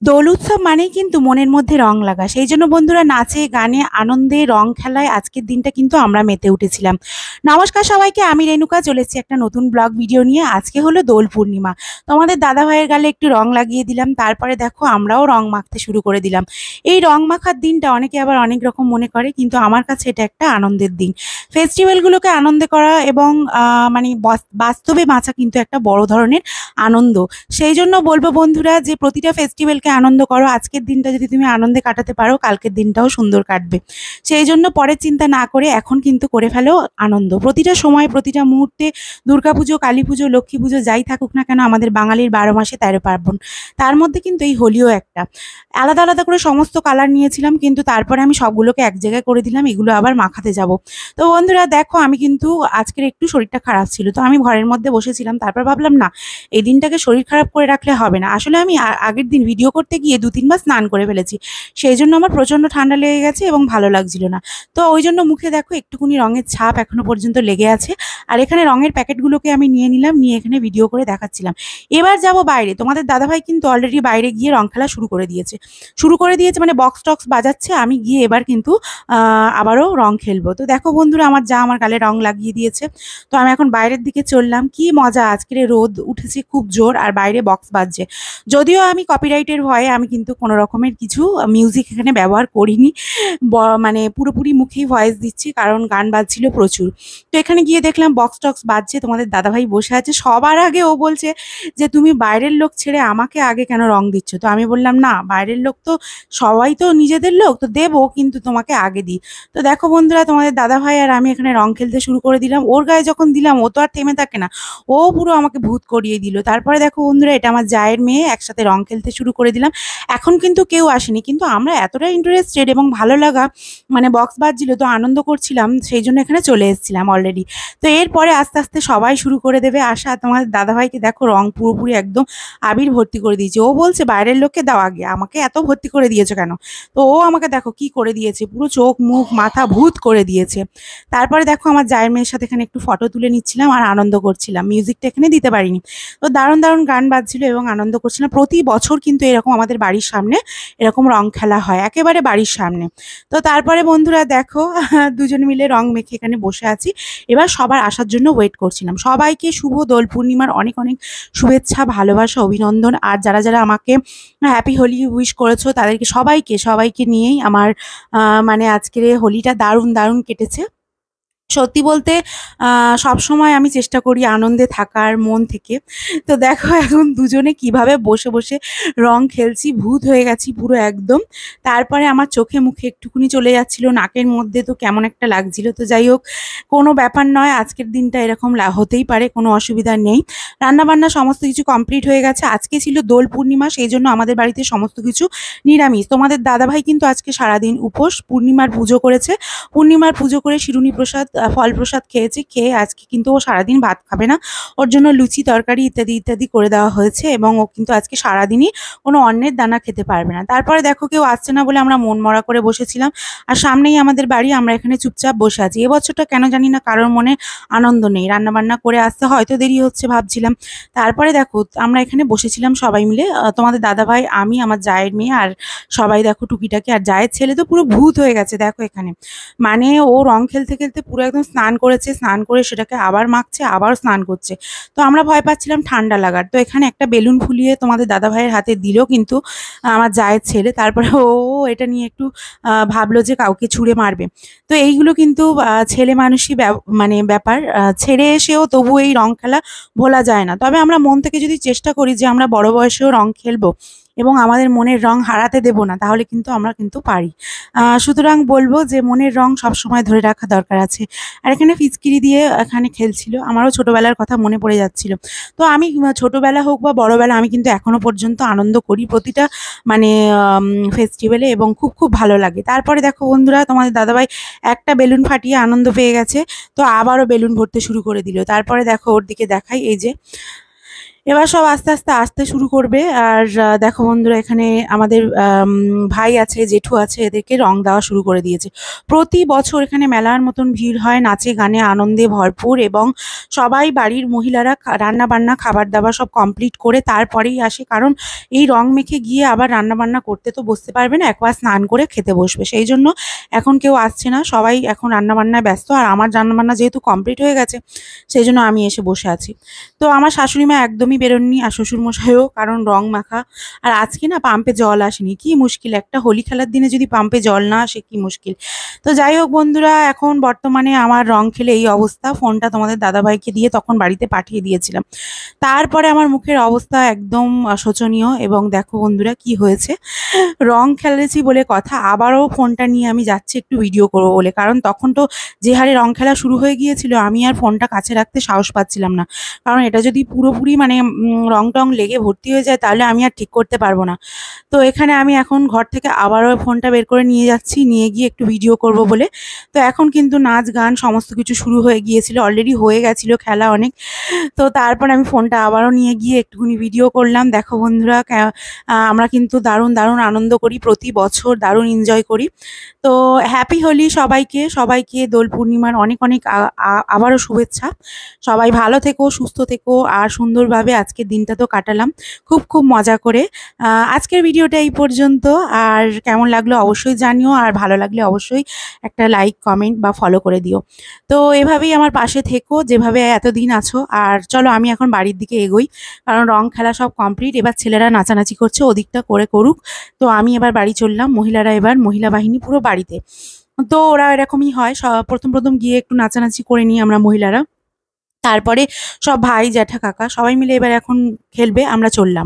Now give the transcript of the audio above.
দোল উৎসব মানেই কিন্তু মনের মধ্যে রং লাগা। সেই জন্য বন্ধুরা নাচে গানে আনন্দে রং খেলায় আজকের দিনটা কিন্তু আমরা মেতে উঠেছিলাম। নমস্কার সবাইকে, আমি রেণুকা চলে এসেছি একটা নতুন ব্লগ ভিডিও নিয়ে। আজকে হলো দোল পূর্ণিমা। তোমাদের দাদা ভাইয়ের গালে একটু রং লাগিয়ে দিলাম, তারপরে দেখো আমরাও রং মাখতে শুরু করে দিলাম। এই রং মাখার দিনটা অনেকে আবার অনেক রকম মনে করে, কিন্তু আমার কাছে এটা একটা আনন্দের দিন। ফেস্টিভ্যালগুলোকে আনন্দে করা এবং মানে বাস্তবে বাঁচা কিন্তু একটা বড় ধরনের আনন্দ। সেই জন্য বলবো বন্ধুরা যে প্রতিটা ফেস্টিভ্যালকে আনন্দ করো। আজকের দিনটা যদি তুমি আনন্দে কাটাতে পারো, কালকের দিনটাও সুন্দর কাটবে। সেই জন্য পরের চিন্তা না করে এখন কিন্তু করে ফেলো আনন্দ। প্রতিটা সময় প্রতিটা মুহূর্তে দুর্গাপুজো, কালী পুজো, লক্ষ্মী পুজো যাই থাকুক না কেন, আমাদের বাঙালির 12 মাসে 13 পার্বণ। তার মধ্যে কিন্তু এই হোলিও একটা। আলাদা আলাদা করে সমস্ত কালার নিয়েছিলাম, কিন্তু তারপরে আমি সবগুলোকে এক জায়গায় করে দিলাম, এগুলো আবার মাখাতে যাব। তো বন্ধুরা দেখো, আমি কিন্তু আজকের একটু শরীরটা খারাপ ছিল, তো আমি ঘরের মধ্যে বসেছিলাম। তারপর ভাবলাম না, এই দিনটাকে শরীর খারাপ করে রাখলে হবে না। আসলে আমি আগের দিন ভিডিও করতে গিয়ে 2-3 বার স্নান করে ফেলেছি। সেই জন্য আমার প্রচণ্ড ঠান্ডা লেগে গেছে এবং ভালো লাগছিল না। তো ওই জন্য মুখে দেখো একটুকুনি রঙের ছাপ এখনো পর্যন্ত লেগে আছে। আর এখানে রঙের প্যাকেটগুলোকে আমি নিয়ে নিলাম, নিয়ে এখানে ভিডিও করে দেখাচ্ছিলাম। এবার যাব বাইরে। তোমাদের দাদাভাই কিন্তু অলরেডি বাইরে গিয়ে রং খেলা শুরু করে দিয়েছে মানে বক্স টক্স বাজাচ্ছে। আমি গিয়ে এবার কিন্তু আবারও রং খেলবো। তো দেখো বন্ধুরা, আমার যা আমার গালে রং লাগিয়ে দিয়েছে। তো আমি এখন বাইরের দিকে চললাম। কি মজা, আজকের রোদ উঠেছে খুব জোর আর বাইরে বক্স বাজছে। যদিও আমি কপিরাইটের ভয়ে আমি কিন্তু কোনো রকমের কিছু মিউজিক এখানে ব্যবহার করিনি। মানে পুরোপুরি মুখেই ভয়েস দিচ্ছি, কারণ গান বাজছিল প্রচুর। তো এখানে গিয়ে দেখলাম বক্স টক্স বাজছে, তোমাদের দাদাভাই বসে আছে। সবার আগে ও বলছে যে তুমি বাইরের লোক ছেড়ে আমাকে আগে কেন রং দিচ্ছ? তো আমি বললাম না, বাইরের লোক তো সবাই তো নিজেদের লোক, তো দেবো, কিন্তু তোমাকে আগে দিই। তো দেখো বন্ধুরা, তোমাদের দাদাভাই আর আমি এখানে রং খেলতে শুরু করে দিলাম। ওর গায়ে যখন দিলাম ও তো আর থেমে থাকে না, ও পুরো আমাকে ভূত করিয়ে দিল। তারপরে দেখো বন্ধুরা, এটা আমার জায়ের মেয়ে, একসাথে রং খেলতে শুরু করে দিলাম। এখন কিন্তু কেউ আসেনি, কিন্তু আমরা এতটা ইন্টারেস্টেড এবং ভালো লাগা, মানে বক্স বাজছিল তো আনন্দ করছিলাম, সেই জন্য এখানে চলে এসেছিলাম অলরেডি। তো এরপরে আস্তে আস্তে সবাই শুরু করে দেবে আসা। তোমার দাদাভাইকে দেখো রং পুরোপুরি একদম আবির ভর্তি করে দিয়েছে। ও বলছে বাইরের লোককে দাও আগে, আমাকে এত ভর্তি করে দিয়েছো কেন? তো ও আমাকে দেখো কি করে দিয়েছে, পুরো চোখ মুখ মাথা ভূত করে দিয়েছে। তারপরে দেখো আমার জায়ের মেয়ের সাথে এখানে একটু ফটো তুলে নিচ্ছিলাম আর আনন্দ করছিলাম। মিউজিকটা এখানে দিতে পারিনি। তো দারুণ দারুণ গান বাজছিল এবং আনন্দ করছিলাম। প্রতি বছর কিন্তু এরকম আমাদের বাড়ির সামনে এরকম রং খেলা হয়, একেবারে বাড়ির সামনে। তো তারপরে বন্ধুরা দেখো, দুজন মিলে রং মেখে এখানে বসে আছি। এবার সবার আসার জন্য ওয়েট করছিলাম। সবাইকে শুভ দোল পূর্ণিমার অনেক অনেক শুভেচ্ছা, ভালোবাসা, অভিনন্দন। আর যারা যারা আমাকে হ্যাপি হোলি উইশ করেছো তাদেরকে সবাইকে নিয়েই আমার মানে আজকের এই হোলিটা দারুণ দারুণ কেটেছে। সত্যি বলতে সবসময় আমি চেষ্টা করি আনন্দে থাকার মন থেকে। তো দেখো এখন দুজনে কিভাবে বসে বসে রং খেলছি, ভূত হয়ে গেছি পুরো একদম। তারপরে আমার চোখে মুখে একটুকুনি চলে যাচ্ছিল, নাকের মধ্যে তো কেমন একটা লাগছিল। তো যাই হোক, কোনো ব্যাপার নয়, আজকের দিনটা এরকম হতেই পারে, কোনো অসুবিধা নেই। রান্নাবান্না সমস্ত কিছু কমপ্লিট হয়ে গেছে। আজকে ছিল দোল পূর্ণিমা, সেই জন্য আমাদের বাড়িতে সমস্ত কিছু নিরামিষ। তোমাদের দাদাভাই কিন্তু আজকে সারাদিন উপোস, পূর্ণিমার পুজো করেছে। পূর্ণিমার পুজো করে শিরুনি প্রসাদ, ফল প্রসাদ খেয়েছে। খেয়ে আজকে কিন্তু ও সারাদিন ভাত খাবে না। ওর জন্য লুচি তরকারি ইত্যাদি ইত্যাদি করে দেওয়া হয়েছে এবং ও কিন্তু আজকে সারাদিনই কোনো অন্নের দানা খেতে পারবে না। তারপরে দেখো কেউ আসছে না বলে আমরা মন মরা করে বসেছিলাম। আর সামনেই আমাদের বাড়ি, আমরা এখানে চুপচাপ বসে আছি। এবছরটা কেন জানি না কারোর মনে আনন্দ নেই, রান্নাবান্না করে আসতে হয়তো দেরি হচ্ছে ভাবছিলাম। তারপরে দেখো আমরা এখানে বসেছিলাম সবাই মিলে, তোমাদের দাদাভাই, আমি, আমার জায়ের মেয়ে আর সবাই দেখো টুকিটাকি। আর জায়ের ছেলে তো পুরো ভূত হয়ে গেছে দেখো এখানে। মানে ও রং খেলতে খেলতে পুরো একদম স্নান করেছে, স্নান করে সেটাকে আবার মাখছে, আবার স্নান করছে। তো আমরা ভয় পাচ্ছিলাম ঠান্ডা লাগার। তো এখানে একটা বেলুন ফুলিয়ে তোমাদের দাদাভাইয়ের হাতে দিল কিন্তু আমার জায়ের ছেলে। তারপরে ও এটা নিয়ে একটু ভাবলো যে কাউকে ছুঁড়ে মারবে। তো এইগুলো কিন্তু ছেলে মানুষই মানে ব্যাপার, ছেড়ে এসেও তবু এই রং খেলা ভোলা যায় না। তবে আমরা মন থেকে যদি চেষ্টা করি যে আমরা বড় বয়সেও রং খেলবো এবং আমাদের মনের রং হারাতে দেব না, তাহলে কিন্তু আমরা কিন্তু পারি। সুতরাং বলবো যে মনের রং সবসময় ধরে রাখা দরকার আছে। আর এখানে ফিচকিরি দিয়ে এখানে খেলছিল, আমারও ছোটবেলার কথা মনে পড়ে যাচ্ছিল। তো আমি ছোটবেলা হোক বা বড়বেলা, আমি কিন্তু এখনো পর্যন্ত আনন্দ করি প্রতিটা মানে ফেস্টিভ্যালে, এবং খুব খুব ভালো লাগে। তারপরে দেখো বন্ধুরা, তোমাদের দাদাভাই একটা বেলুন ফাটিয়ে আনন্দ পেয়ে গেছে, তো আবারও বেলুন ভরতে শুরু করে দিল। তারপরে দেখো ওর দিকে দেখাই, এই যে এবার সব আস্তে আস্তে আসতে শুরু করবে। আর দেখো বন্ধুরা, এখানে আমাদের ভাই আছে, জেঠু আছে, এদেরকে রং দেওয়া শুরু করে দিয়েছে। প্রতি বছর এখানে মেলার মতন ভিড় হয়, নাচে গানে আনন্দে ভরপুর, এবং সবাই বাড়ির মহিলারা রান্না বান্না খাবার দাবার সব কমপ্লিট করে তারপরেই আসে, কারণ এই রং মেখে গিয়ে আবার রান্না বান্না করতে তো বসতে পারবে না, একবার স্নান করে খেতে বসবে। সেই জন্য এখন কেউ আসছে না, সবাই এখন রান্না বান্নায় ব্যস্ত। আর আমার রান্না বান্না যেহেতু কমপ্লিট হয়ে গেছে, সেই জন্য আমি এসে বসে আছি। তো আমার শাশুড়ি মা একদমই বেরোননি, আর শ্বশুরমশাইও, কারণ রং মাখা। আর আজকে না পাম্পে জল আসেনি, কি মুশকিল! একটা হোলি খেলার দিনে যদি পাম্পে জল না আসে, কি মুশকিল! তো যাই হোক বন্ধুরা, এখন বর্তমানে আমার রং খেলে এই অবস্থা। ফোনটা তোমাদের দাদাভাইকে দিয়ে তখন বাড়িতে পাঠিয়ে দিয়েছিলাম। তারপরে আমার মুখের অবস্থা একদম শোচনীয়। এবং দেখো বন্ধুরা কি হয়েছে, রং খেলেছি বলে কথা, আবারও ফোনটা নিয়ে আমি যাচ্ছি একটু ভিডিও করবো বলে, কারণ তখন তো যে হারে রং খেলা শুরু হয়ে গিয়েছিল, আমি আর ফোনটা কাছে রাখতে সাহস পাচ্ছিলাম না। কারণ এটা যদি পুরোপুরি মানে রং টং লেগে ভর্তি হয়ে যায়, তাহলে আমি আর ঠিক করতে পারবো না। তো এখানে আমি এখন ঘর থেকে আবারও ফোনটা বের করে নিয়ে যাচ্ছি, নিয়ে গিয়ে একটু ভিডিও করব বলে। তো এখন কিন্তু নাচ গান সমস্ত কিছু শুরু হয়ে গিয়েছিল, অলরেডি হয়ে গেছিল খেলা অনেক। তো তারপর আমি ফোনটা আবারও নিয়ে গিয়ে একটুখানি ভিডিও করলাম। দেখো বন্ধুরা, আমরা কিন্তু দারুণ দারুণ আনন্দ করি, প্রতি বছর দারুণ এনজয় করি। তো হ্যাপি হোলি সবাইকে, সবাইকে দোল পূর্ণিমার অনেক অনেক আবারও শুভেচ্ছা। সবাই ভালো থেকো, সুস্থ থেকো, আর সুন্দরভাবে আজকের দিনটা তো কাটালাম খুব খুব মজা করে। আজকের ভিডিওটা এই পর্যন্ত। আর কেমন লাগলো অবশ্যই জানিও, আর ভালো লাগলে অবশ্যই একটা লাইক কমেন্ট বা ফলো করে দিও। তো এভাবেই আমার পাশে থেকো, যেভাবে এতদিন আছো। আর চলো আমি এখন বাড়ির দিকে এগোই, কারণ রং খেলা সব কমপ্লিট, এবার ছেলেরা নাচানাচি করছে, ওদিকটা করে করুক। তো আমি এবার বাড়ি চললাম, মহিলারা এবার, মহিলা বাহিনী পুরো বাড়িতে। তো ওরা এরকমই হয়, প্রথম প্রথম গিয়ে একটু নাচানাচি করে নিই আমরা মহিলারা, তারপরে সব ভাই জ্যাঠা কাকা সবাই মিলে এবার এখন খেলবে, আমরা চললাম।